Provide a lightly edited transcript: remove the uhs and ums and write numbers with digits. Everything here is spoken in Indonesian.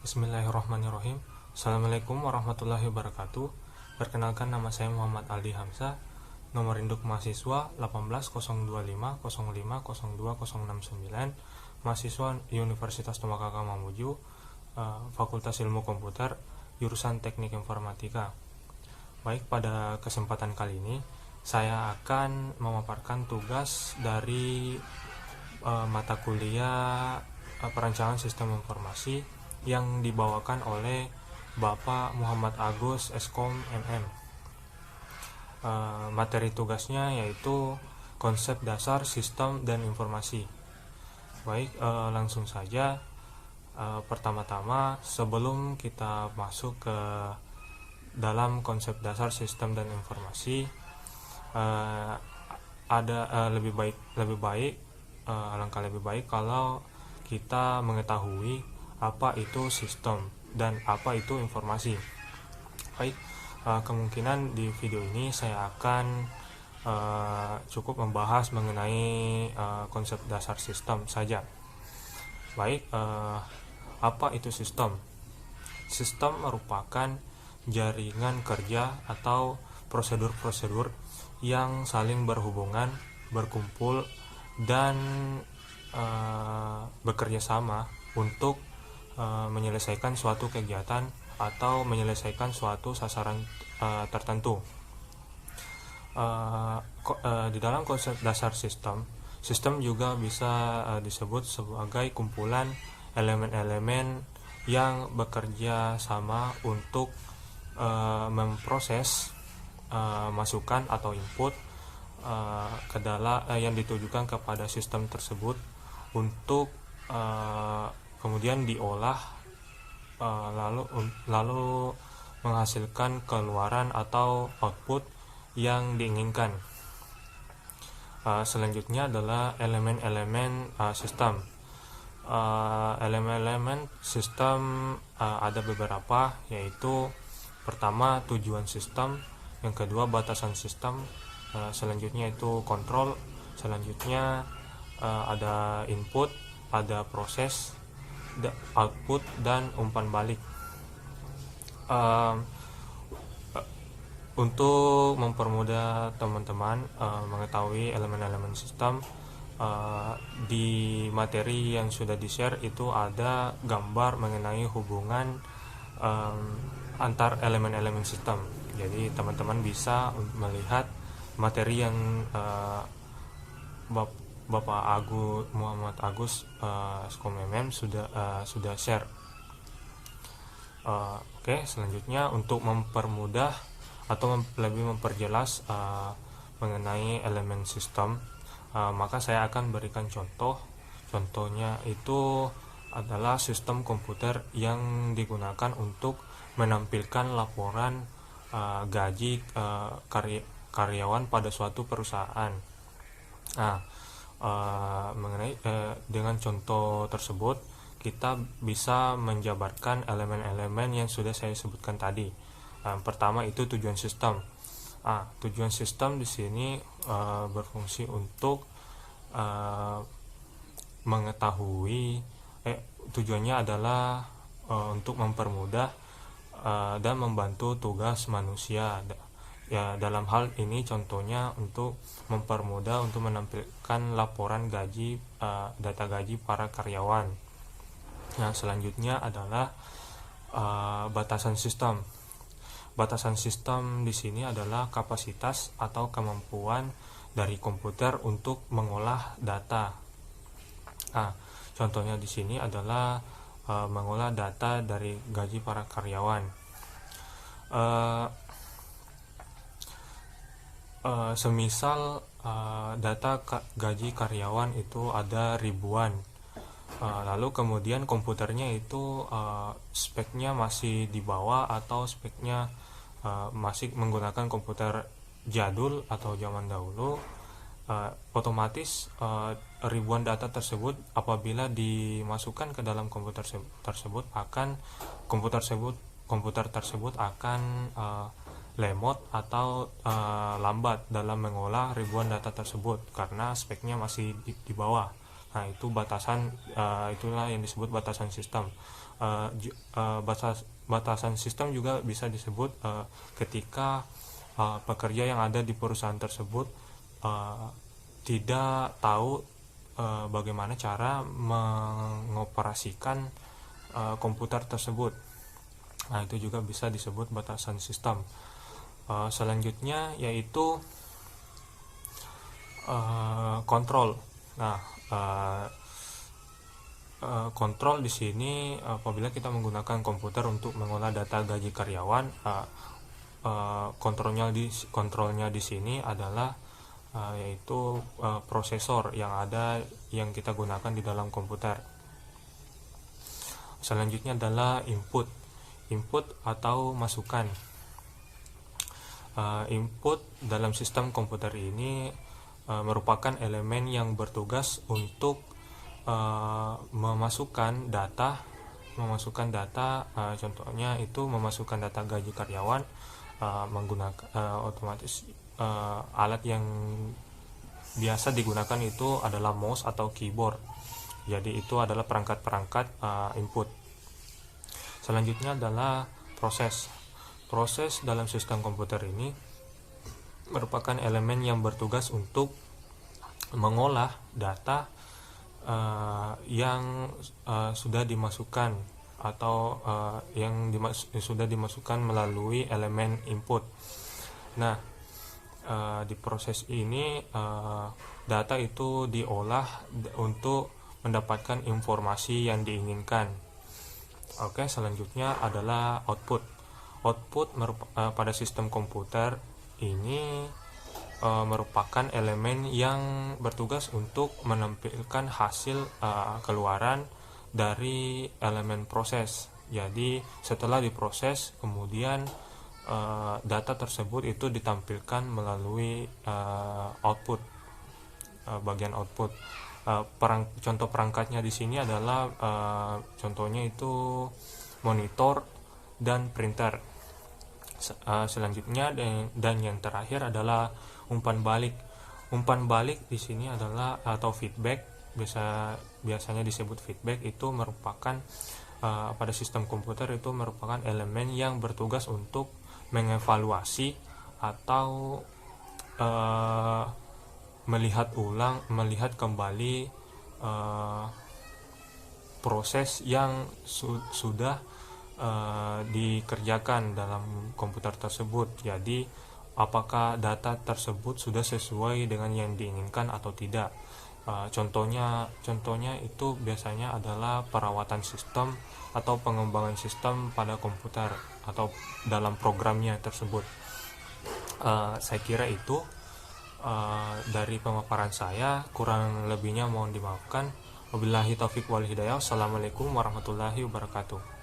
Bismillahirrahmanirrahim. Assalamualaikum warahmatullahi wabarakatuh. Perkenalkan, nama saya Muhammad Aldi Hamzah. Nomor induk mahasiswa 18.025.05.02.069. Mahasiswa Universitas Tomakaka Mamuju, Fakultas Ilmu Komputer, jurusan Teknik Informatika. Baik, pada kesempatan kali ini saya akan memaparkan tugas dari mata kuliah perancangan sistem informasi yang dibawakan oleh Bapak Muhammad Agus Eskom MM. Materi tugasnya yaitu konsep dasar sistem dan informasi. Baik, langsung saja. Pertama-tama, sebelum kita masuk ke dalam konsep dasar sistem dan informasi, alangkah lebih baik kalau kita mengetahui apa itu sistem dan apa itu informasi. Baik, kemungkinan di video ini saya akan cukup membahas mengenai konsep dasar sistem saja. Baik, apa itu sistem? Sistem merupakan jaringan kerja atau prosedur-prosedur yang saling berhubungan, berkumpul, dan bekerja sama untuk menyelesaikan suatu kegiatan atau menyelesaikan suatu sasaran tertentu. Di dalam konsep dasar sistem juga bisa disebut sebagai kumpulan elemen-elemen yang bekerja sama untuk memproses masukan atau input yang ditujukan kepada sistem tersebut untuk kemudian diolah, lalu menghasilkan keluaran atau output yang diinginkan. Selanjutnya adalah elemen-elemen sistem. Elemen-elemen sistem ada beberapa, yaitu pertama tujuan sistem, yang kedua batasan sistem, selanjutnya itu kontrol, selanjutnya ada input, ada proses, output, dan umpan balik. Untuk mempermudah teman-teman mengetahui elemen-elemen sistem, di materi yang sudah di-share itu ada gambar mengenai hubungan antar elemen-elemen sistem. Jadi teman-teman bisa melihat materi yang Bapak Muhammad Agus Eskom MM sudah share. Oke, selanjutnya untuk mempermudah atau lebih memperjelas mengenai elemen sistem, maka saya akan berikan contoh. Contohnya itu adalah sistem komputer yang digunakan untuk menampilkan laporan gaji karyawan pada suatu perusahaan. Dengan contoh tersebut kita bisa menjabarkan elemen-elemen yang sudah saya sebutkan tadi. Pertama itu tujuan sistem. Tujuan sistem di sini berfungsi untuk mengetahui, tujuannya adalah untuk mempermudah dan membantu tugas manusia. Ya, dalam hal ini contohnya untuk mempermudah untuk menampilkan laporan gaji, data gaji para karyawan. Nah, selanjutnya adalah batasan sistem. Batasan sistem di sini adalah kapasitas atau kemampuan dari komputer untuk mengolah data. Contohnya di sini adalah mengolah data dari gaji para karyawan. Semisal data gaji karyawan itu ada ribuan, lalu kemudian komputernya itu speknya masih di bawah atau speknya masih menggunakan komputer jadul atau zaman dahulu, otomatis ribuan data tersebut apabila dimasukkan ke dalam komputer tersebut komputer tersebut akan lemot atau lambat dalam mengolah ribuan data tersebut karena speknya masih di bawah. Nah, itu itulah yang disebut batasan sistem. Batasan sistem juga bisa disebut ketika pekerja yang ada di perusahaan tersebut tidak tahu bagaimana cara mengoperasikan komputer tersebut. Nah, itu juga bisa disebut batasan sistem. Selanjutnya yaitu kontrol. Nah, kontrol di sini apabila kita menggunakan komputer untuk mengolah data gaji karyawan, kontrolnya di sini adalah yaitu prosesor yang kita gunakan di dalam komputer. Selanjutnya adalah input atau masukan. Input dalam sistem komputer ini merupakan elemen yang bertugas untuk memasukkan data, contohnya itu memasukkan data gaji karyawan menggunakan otomatis alat yang biasa digunakan itu adalah mouse atau keyboard. Jadi itu adalah perangkat-perangkat input. Selanjutnya adalah proses. Proses dalam sistem komputer ini merupakan elemen yang bertugas untuk mengolah data yang sudah dimasukkan atau sudah dimasukkan melalui elemen input. Nah, di proses ini data itu diolah untuk mendapatkan informasi yang diinginkan. Oke, selanjutnya adalah output. Pada sistem komputer ini merupakan elemen yang bertugas untuk menampilkan hasil keluaran dari elemen proses. Jadi setelah diproses, kemudian data tersebut itu ditampilkan melalui output, bagian output. Contoh perangkatnya di sini adalah contohnya itu monitor dan printer. Selanjutnya dan yang terakhir adalah umpan balik. Umpan balik di sini adalah atau feedback, biasanya disebut feedback, itu merupakan pada sistem komputer itu merupakan elemen yang bertugas untuk mengevaluasi atau melihat kembali proses yang sudah dikerjakan dalam komputer tersebut. Jadi apakah data tersebut sudah sesuai dengan yang diinginkan atau tidak. Contohnya itu biasanya adalah perawatan sistem atau pengembangan sistem pada komputer atau dalam programnya tersebut. Saya kira itu dari pemaparan saya, kurang lebihnya mohon dimaafkan. Wabillahi taufik wal hidayah. Wassalamualaikum warahmatullahi wabarakatuh.